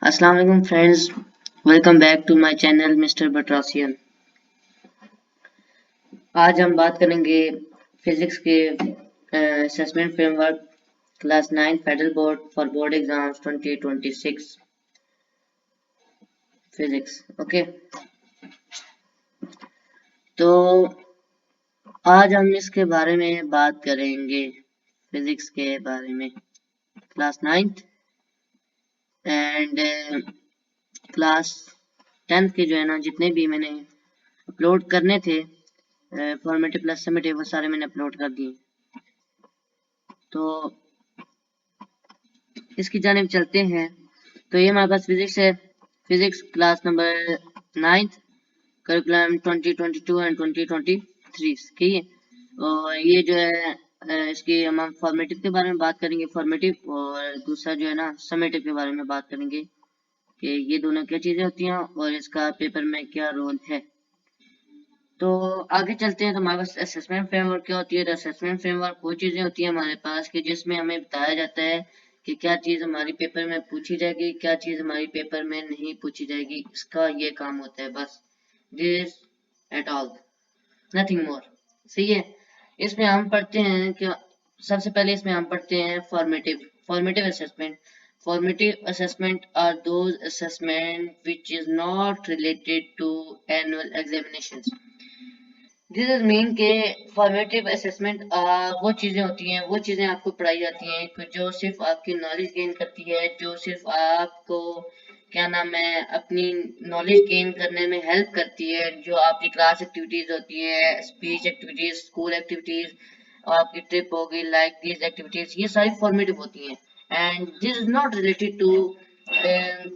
अस्सलाम वालेकुम friends, welcome back to my channel mister बटरासियन। आज हम बात करेंगे फिजिक्स के assessment framework class 9 federal board for board exams 2026 physics. Okay, तो आज हम इसके बारे में बात करेंगे, फिजिक्स के बारे में class 9th and class 10th के जो है ना, जितने भी मैंने अपलोड करने थे फॉर्मेटिव प्लस समेटिव, वो सारे मैंने अपलोड कर दिए। तो इसकी जानिब चलते हैं। तो ये हमारे पास फिजिक्स है, physics class number 9th, curriculum 2022 and 2023 ठीक है। और ये जो है इसकी हम फॉर्मेटिव के बारे में बात करेंगे, फॉर्मेटिव, और दूसरा जो है ना समेटिव के बारे में बात करेंगे कि ये दोनों क्या चीजें होती हैं और इसका पेपर में क्या रोल है। तो आगे चलते हैं। तो हमारे पास असेसमेंट फ्रेमवर्क क्या होती है। तो असेसमेंट फ्रेमवर्क वो चीजें होती है हमारे पास कि जिसमें हमें बताया जाता है कि क्या चीज हमारी पेपर में पूछी जाएगी, क्या चीज हमारी पेपर में नहीं पूछी जाएगी। इसका ये काम होता है बस, this at all, nothing more. सही है। इसमें हम पढ़ते हैं कि सबसे पहले इसमें हम पढ़ते हैं formative assessment. Formative assessment are those assessment which is not related to annual examinations. This is mean के फॉर्मेटिव असेसमेंट वो चीजें होती हैं, वो चीजें आपको पढ़ाई जाती हैं जो सिर्फ आपकी नॉलेज गेन करती है, जो सिर्फ आपको क्या नाम है अपनी नॉलेज गेन करने में हेल्प करती है। जो आपकी क्लास एक्टिविटीज होती है, स्पीच एक्टिविटीज, स्कूल एक्टिविटीज, आपकी ट्रिप होगी, लाइक दीज एक्टिविटीज, ये सारी फॉर्मेटिव होती हैं। And this is not related to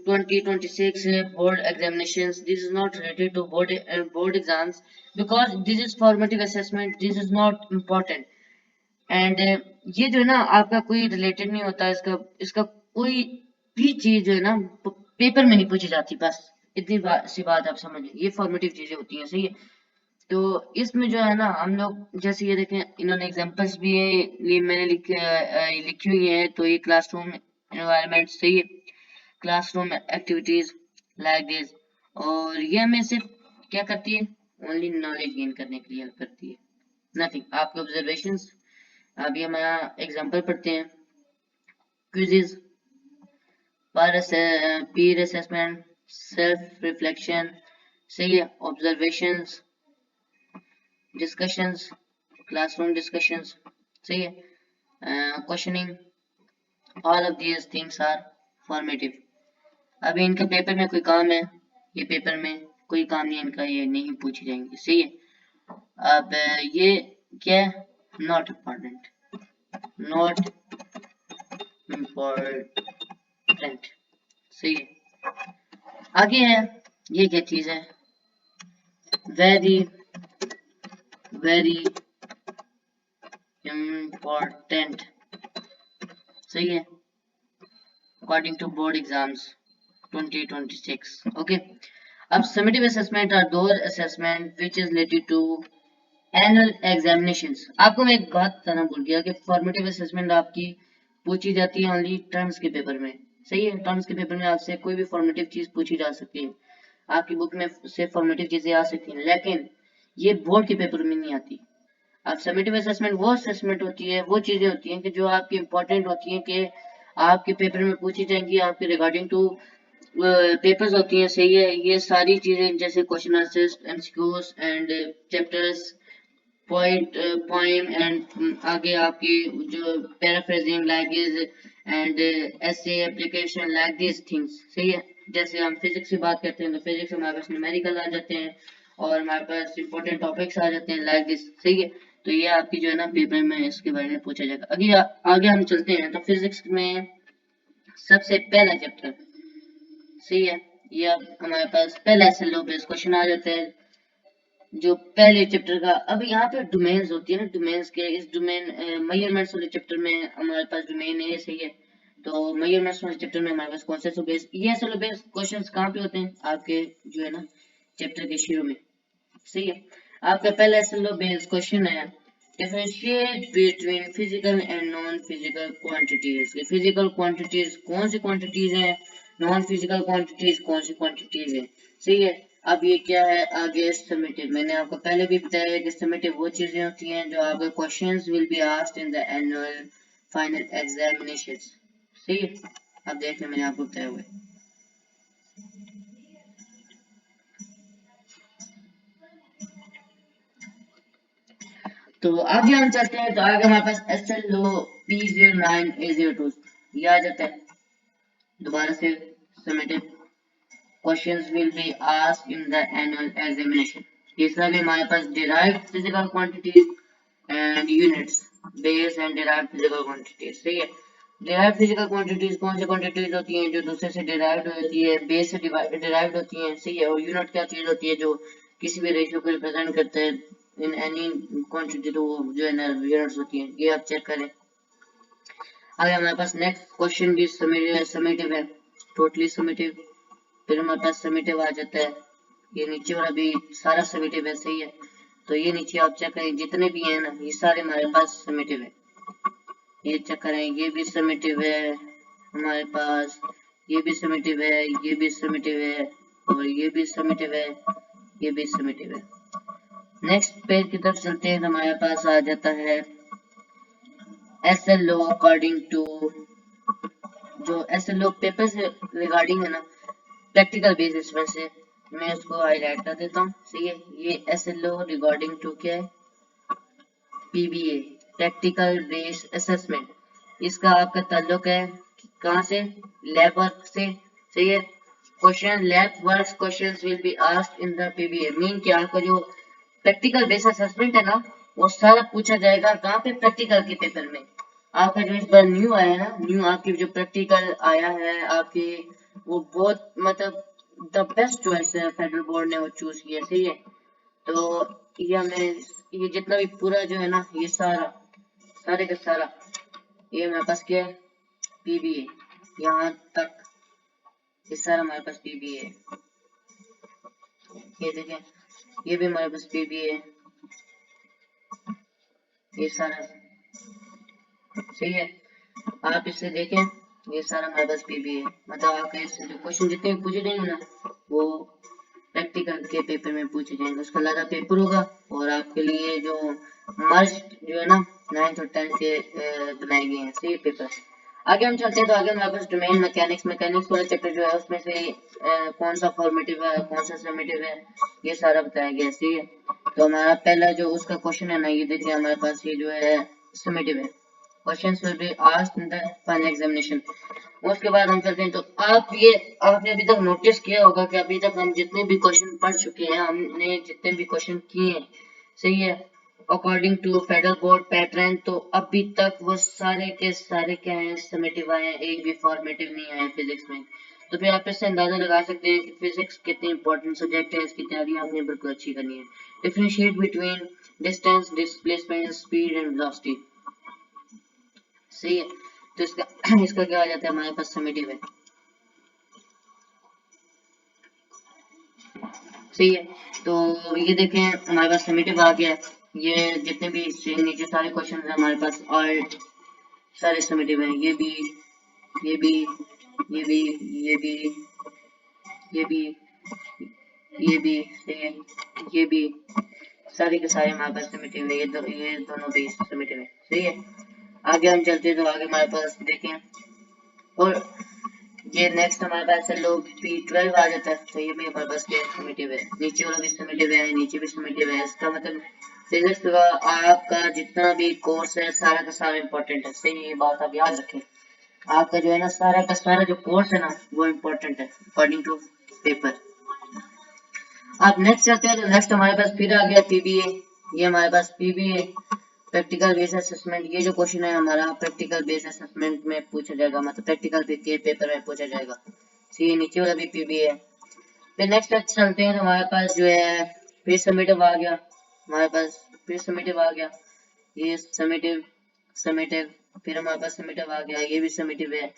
2026 board examinations. This is not related to board exams because this is formative assessment. This is not important. And ये जो है ना आपका कोई रिलेटेड नहीं होता, इसका इसका कोई भी चीज जो है ना पेपर में नहीं पूछी जाती। बस इतनी सी बात आप समझिए, ये फॉर्मेटिव चीजें होती हैं। सही है। तो इसमें जो है ना हम लोग जैसे ये देखें, इन्होंने एग्जांपल्स भी ये मैंने लिखी हुई है। तो ये क्लासरूम एनवायरनमेंट, सही है, क्लासरूम एक्टिविटीज लाइक दिस, और ये हमें सिर्फ क्या करती है, ओनली नॉलेज गेन करने के लिए हेल्प करती है, नथिंग। आपके ऑब्जर्वेशंस। अभी हम एग्जांपल पढ़ते हैं। क्विज़ेस, पीर असेसमेंट, सेल्फ रिफ्लेक्शन, सही है, ऑब्जर्वेशंस, डिस्कशंस, क्लासरूम डिस्कशंस, सही है, questioning, all of these things are formative. अभी इनका पेपर में कोई काम है, ये पेपर में कोई काम नहीं इनका, ये नहीं पूछी जाएंगे। सही है। अब ये क्या है, नॉट इम्पोर्टेंट, नॉट इम्पोर्टेंट। सही है। आगे है, ये क्या चीज है, वेरी वेरी इम्पोर्टेंट। सही है, according to board exams 2026। Okay, अब summative assessment are those assessment which is related to annual examinations. आपको मैं एक बात बताना भूल गया कि फॉर्मेटिव असेसमेंट आपकी पूछी जाती है ओनली टर्म्स के पेपर में। सही है, टर्म्स के पेपर में आपसे कोई भी फॉर्मेटिव चीज पूछी जा सकती है, आपकी बुक में से फॉर्मेटिव चीजें आ सकती हैं, लेकिन ये बोर्ड के पेपर में नहीं आती। अब समेटिव असेसमेंट वो असेसमेंट होती है, वो चीजें होती हैं कि जो आपकी इंपॉर्टेंट होती हैं, कि आपके पेपर में पूछी जाएंगी, आपके रिगार्डिंग टू पेपर्स होती हैं। सही है, ये सारी चीजें जैसे question answers, MCQs and chapters, point poem and आगे आपकी जो पैराफ्रेजिंग लाइक दिस एंड ऐसे एप्लीकेशन लाइक दिस थिंग्स। सही है। जैसे हम फिजिक्स की बात करते हैं तो फिजिक्स हमारे पास न्यूमेरिकल आ जाते हैं और हमारे पास इंपॉर्टेंट टॉपिक्स आ जाते हैं लाइक दिस। सही है। तो ये आपकी जो है ना पेपर में इसके बारे में पूछा जाएगा। आगे हम चलते हैं। तो फिजिक्स में सबसे पहला चैप्टर, सही है, ये हमारे पास पहला SLO बेस्ड क्वेश्चन आ जाता है जो पहले चैप्टर का। अब यहाँ पे डोमेन्स होती है ना, डोमेन्स के इस डोमेन मेजरमेंट्स वाले चैप्टर में हमारे पास डोमेन है। सही है। तो मेजरमेंट्स वाले चैप्टर में हमारे पास कौन सा बेस्ड, ये SLO बेस्ड क्वेश्चंस कहाँ पे होते हैं, आपके जो है ना चैप्टर के शुरू में। सही है। आपका पहला SLO बेस्ड क्वेश्चन है, differentiate between physical and non physical quantities. Physical quantities कौन सी क्वांटिटीज हैं नॉन फिजिकल क्वांटिटीज कौन सी क्वांटिटीज है, सही है। अब ये क्या है आगे समेटिव, मैंने आपको पहले भी बताया कि समेटिव वो चीजें होती हैं जो आपके questions will be asked in the annual final examination, सही है। अब देख लें मैंने आपको बताया हुआ है। तो आगे हम चलते हैं, तो आगे हमारे पास SLO P09A02 ये आ जाता है। दोबारा से summative questions will be asked in the annual examination. तीसरा भी हमारे पास derived physical quantities and units, base and derived physical quantities, सही है। डिराइव्ड फिजिकल क्वांटिटीज कौन सी क्वांटिटीज होती हैं जो दूसरे से डिराइव्ड होती है, बेस से डिराइव्ड होती हैं, सही है। और यूनिट क्या चीज होती है जो किसी भी रेशियो को रिप्रेजेंट करते हैं इन एनी क्वांटिटी, तो वो जो है ना यूनिट्स होती हैं, ये आप चेक करें। आगे हमारे पास नेक्स्ट क्वेश्चन भी समेटिव है, टोटली समेटिव। फिर हमारे पास समेटिव आ जाता है, ये नीचे वाला भी सारा समेटिव है, सही है। तो ये नीचे आप चेक करें जितने भी हैं ना ये सारे हमारे पास समेटिव है, ये चेक करें, ये भी समेटिव है हमारे पास, ये भी समेटिव है, ये भी समेटिव है, और ये भी समेटिव है, ये भी समेटिव है। नेक्स्ट पेज की तरफ चलते हैं तो हमारे पास आ जाता है SLO अकॉर्डिंग टू, जो SLO पेपर से रिगार्डिंग है ना प्रैक्टिकल बेसिस में से, मैं उसको हाईलाइट कर देता हूँ, सही है। ये SLO रिगार्डिंग टू क्या है, PBA प्रैक्टिकल बेस्ड असेसमेंट, इसका आपका ताल्लुक है कहाँ से, लैब वर्क से, सही है। Question lab work questions will be asked in the PBA, mean कि आपका जो प्रैक्टिकल बेस्ड असेसमेंट है ना वो सारा पूछा जाएगा कहाँ पे, प्रैक्टिकल के पेपर में। आपका जो इस बार न्यू आया है ना, न्यू आपकी जो प्रैक्टिकल आया है आपकी, वो बहुत मतलब द बेस्ट चॉइस है, फेडरल बोर्ड ने वो चूज किया, सही है। तो ये हमें ये जितना भी पूरा जो है ना ये सारा सारे का सारा ये हमारे पास क्या है, PBA, यहाँ तक ये सारा हमारे पास PBA है। ये देखें ये भी हमारे पास PBA है, ये सारा सही है। आप इससे देखें ये सारा हमारे पास PBA है, मतलब आपके इससे जो क्वेश्चन जितने भी पूछे जाएंगे ना वो प्रैक्टिकल के पेपर में पूछे जाएंगे, उसका अलग पेपर होगा। और आपके लिए जो मर्ज जो है ना 9th और 10th के बनाए गए हैं, सही पेपर। आगे हम चलते हैं, तो आगे हमारे पास डोमेन मैकेनिक्स वाला चैप्टर जो है उसमें से कौन सा फॉर्मेटिव है कौन सा समेटिव है ये सारा बताया गया, सही है। तो हमारा पहला जो उसका क्वेश्चन है ना ये देखिए हमारे पास ये जो है समेटिव है, questions will be asked in the final examination. उसके बाद हम चलते हैं, तो आपने अभी तक नोटिस किया होगा कि अभी तक हम जितने भी क्वेश्चन पढ़ चुके हैं, हमने जितने भी क्वेश्चन किए हैं, सही है, according to federal board pattern, तो अभी तक वो सारे के सारे क्या हैं, समेटिव आए हैं, एक भी फॉर्मेटिव नहीं आया फिजिक्स में। तो फिर आप इससे अंदाजा लगा सकते हैं कि फिजिक्स कितनी इंपॉर्टेंट सब्जेक्ट है, इसकी तैयारी आपने बिल्कुल अच्छी करनी है। Differentiate between distance, displacement, speed and velocity, सही है। तो इसका इसका क्या आ जाता है हमारे पास समेटिव है, सही है। तो ये देखें हमारे पास समेटिव आ गया है, ये जितने भी नीचे सारे क्वेश्चन है हमारे पास और सारे समेटिव हैं, ये भी ये भी ये भी ये भी ये भी ये भी सही है, ये भी सारे के सारे हमारे पास समेटिव है, ये दोनों भी समेटिव है, सही है। आगे हम चलते हैं, तो आगे हमारे पास देखें, और ये नेक्स्ट हमारे पास है लोग P12 आ जाता है, तो ये भी हमारे पास क्या समेटिव है, नीचे वाला भी समेटिव है, नीचे भी समेटिव है। इसका मतलब फिजिक्स का आपका जितना भी कोर्स है सारा का सारा इम्पोर्टेंट है, सही, ये बात आप याद रखें। आपका जो है ना सारा का सारा जो कोर्स है ना वो इम्पोर्टेंट है अकॉर्डिंग टू पेपर। आप नेक्स्ट चलते हैं, तो नेक्स्ट हमारे पास फिर आ गया PBA, ये हमारे पास PBA प्रैक्टिकल बेस असेसमेंट, ये जो क्वेश्चन है हमारा प्रैक्टिकल बेस असेसमेंट में पूछा जाएगा, मतलब प्रैक्टिकल के पेपर में पूछा जाएगा, सी नीचे वाला भी PBA है। फिर नेक्स्ट चलते हैं, तो हमारे पास जो है प्री समेटिव आ गया, हमारे पास प्री समेटिव आ गया, ये समेटिव समेटिव, फिर हमारे पास समेटिव आ गया, ये भी समेटिव है।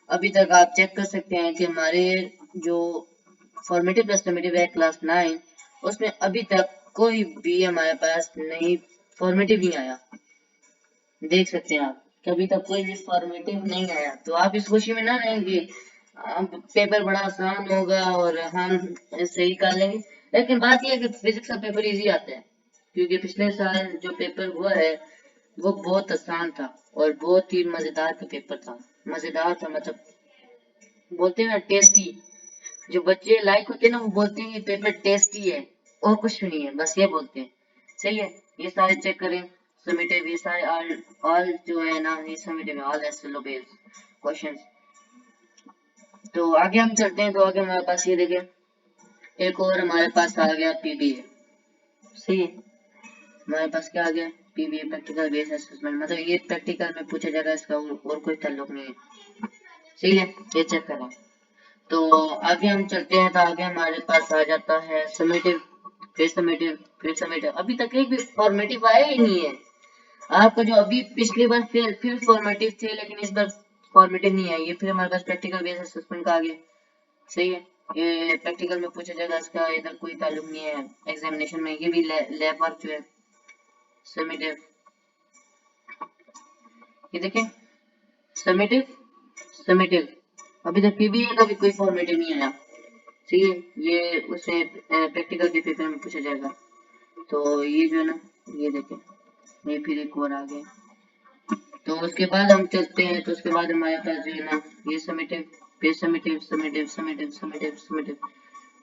अभी तक आप चेक कर सकते हैं कि हमारे जो फॉर्मेटिव प्लस समेटिव है क्लास 9 उसमें अभी तक कोई भी हमारे पास नहीं फॉर्मेटिव नहीं आया, देख सकते हैं आप कि अभी तक कोई भी फॉर्मेटिव नहीं आया। तो आप इस खुशी में ना रहेंगे पेपर बड़ा आसान होगा और हम सही कर लेंगे। लेकिन बात यह है कि फिजिक्स का पेपर इजी आता है, क्योंकि पिछले साल जो पेपर हुआ है वो बहुत आसान था और बहुत ही मजेदार का पेपर था। मजेदार था मतलब बोलते हैं ना टेस्टी, जो बच्चे लाइक होते हैं ना वो बोलते हैं ये पेपर टेस्टी है, और कुछ भी नहीं है, बस ये बोलते हैं। सही है, ये सारे चेक करें सबमिटेड, ये सारे ऑल जो है ना ये सबमिटेड ऑल एसएलओ क्वेश्चंस। तो आगे हम चलते हैं, तो आगे हमारे पास ये देखें, एक और हमारे पास आ गया पीबीए। सही है, हमारे पास क्या आ गया, पीबीए प्रैक्टिकल बेस असेसमेंट, मतलब ये प्रैक्टिकल में पूछा जाएगा, इसका और कोई ताल्लुक नहीं है। सही है, ये चेक करें। तो आगे हम चलते हैं, तो आगे हमारे पास आ जाता है समेटिव, फिर समेटिव, फिर समेटिव। अभी तक एक भी फॉर्मेटिव आया ही नहीं है आपका, जो अभी पिछली बार फिर फॉर्मेटिव थे, लेकिन इस बार फॉर्मेटिव नहीं आई है। फिर हमारे पास प्रैक्टिकल बेस असेसमेंट का आ गया। सही है, ये प्रैक्टिकल में पूछा जाएगा, इसका इधर कोई ताल्लुक नहीं है एग्जामिनेशन में। ये भी लैब वर्क जो है समेटिव, ये देखें समेटिव समेटिव, अभी तक पीबीए का भी कोई फॉर्मेटिव नहीं आया। ठीक है, ये उससे प्रैक्टिकल के पेपर में पूछा जाएगा। तो ये जो है ना, ये देखें, ये फिर एक और आ गया। तो उसके बाद हम चलते हैं, तो उसके बाद हमारे पास जो है ना ये समेटिव, फिर summative summative summative summative summative,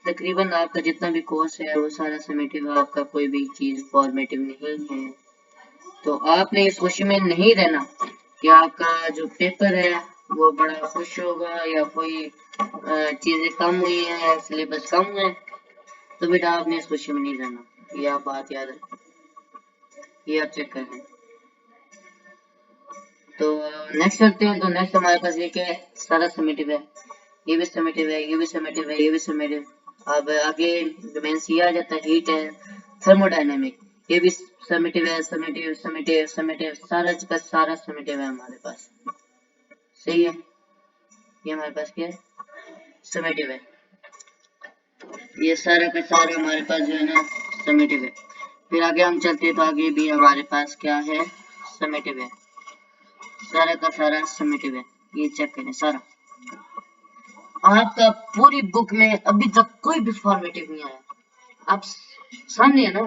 तकरीबन आपका जितना भी कोर्स है वो सारा समेटिव, आपका कोई भी चीज फॉर्मेटिव नहीं है। तो आपने इस खुशी में नहीं रहना कि आपका जो पेपर है वो बड़ा खुश होगा या कोई चीजें कम हुई है, सिलेबस कम है। तो बेटा आपने इस खुशी में नहीं रहना, ये आप बात याद रखें, ये आप चेक करें। तो नेक्स्ट चलते हैं, तो नेक्स्ट हमारे पास ये क्या है, सारा समेटिव है, ये भी समेटिव है, ये भी समेटिव है, ये भी समेटिव। अब आगे डोमेन सी आ जाता है, हीट है, थर्मोडायनेमिक, ये भी समेटिव है, समेटिव समेटिव समेटिव, सारा का सारा समेटिव है हमारे पास। सही है, ये हमारे पास क्या है, समेटिव है, ये सारा का सारा हमारे पास जो है ना समेटिव है। फिर आगे हम चलते हैं, तो आगे भी हमारे पास क्या है, समेटिव है, सारा का सारा समेटिव है। ये चेक करें, सारा आपका पूरी बुक में अभी तक कोई भी फॉर्मेटिव नहीं आया। आप सामने है ना,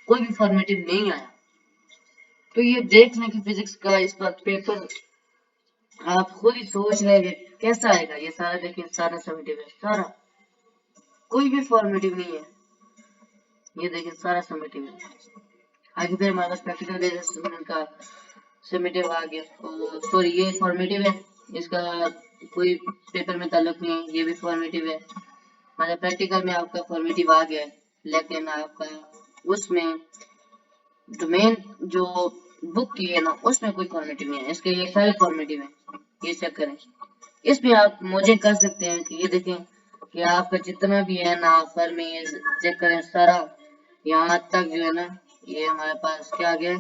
कोई भी फॉर्मेटिव नहीं आया। तो ये देख लें कि फिजिक्स का इस बार पेपर आप खुद ही सोच रहे हैं कैसा आएगा। ये सारा देखिए, सारा समेटिव है, सारा कोई भी फॉर्मेटिव नहीं है। ये देखिए सारा समेटिव है। आगे फिर हमारे पास प्रैक्टिकल बेसिस का समेटिव आ गया, सॉरी ये फॉर्मेटिव है, इसका कोई पेपर में ताल्लुक नहीं है, ये भी फॉर्मेटिव है। मतलब प्रैक्टिकल में आपका फॉर्मेटिव आ गया है, लेकिन आपका उसमें डोमेन जो बुक की है ना उसमें कोई फॉर्मेटिव नहीं है, इसके ये सारे फॉर्मेटिव है। ये चेक करें, इसमें आप मुझे कर सकते हैं कि ये देखें कि आपका जितना भी है ना फर में, ये चेक करें सारा, यहाँ तक जो है ना ये हमारे पास क्या आ गया,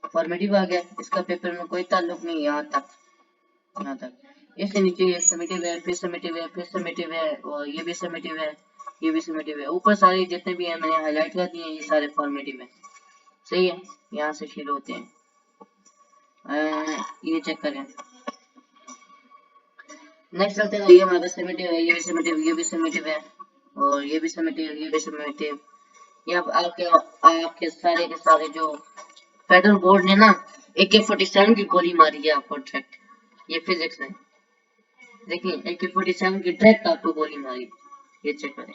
फॉर्मेटिव आ गया। इसका पेपर में कोई ताल्लुक नहीं, यहाँ तक, यहाँ तक। इसके नीचे ये समेटिव है, फिर समेटिव है, फिर समेटिव है, और ये भी समेटिव है, ये भी समेटिव है। ऊपर सारे जितने भी हैं मैंने हाईलाइट कर दिए हैं, ये सारे फॉर्मेटिव है। सही है, यहाँ से शुरू होते हैं। ये चेक करें, नेक्स्ट चलते हैं, ये हमारा समेटिव है, ये भी समेटिव, ये भी समेटिव है, और ये भी समेटिव, ये भी समेटिव। ये अब आपके सारे के सारे जो फेडरल बोर्ड ने ना AK-47 की गोली मारी है आपको डायरेक्ट, ये फिजिक्स में देखिए AK-47 की डायरेक्ट आपको गोली मारी, ये चेक करें।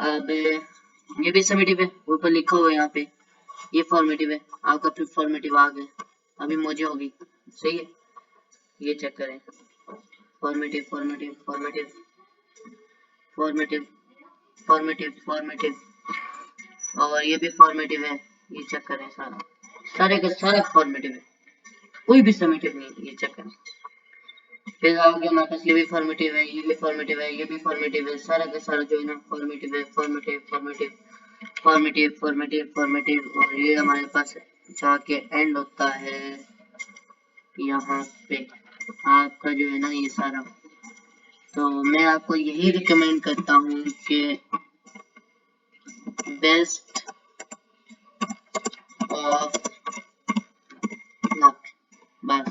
अब ये भी समेटिव है, ऊपर लिखा हुआ है यहाँ पे, ये फॉर्मेटिव है आपका, फिर फॉर्मेटिव आ गया, अभी मुझे होगी। सही है, ये चेक करें, formative formative formative formative formative formative, और ये भी फॉर्मेटिव है। ये चेक करें, सारा सारे का सारा फॉर्मेटिव है, कोई भी समेटिव नहीं, ये चेक करें। फिर आगे हमारे पास ये भी फॉर्मेटिव है, ये भी फॉर्मेटिव है, ये भी फॉर्मेटिव है, सारा का सारा जो है ना फॉर्मेटिव है, formative formative formative formative formative, और ये हमारे पास जाके एंड होता है यहाँ पे आपका जो है ना ये सारा। तो मैं आपको यही रिकमेंड करता हूँ कि बेस्ट ऑफ लक, बस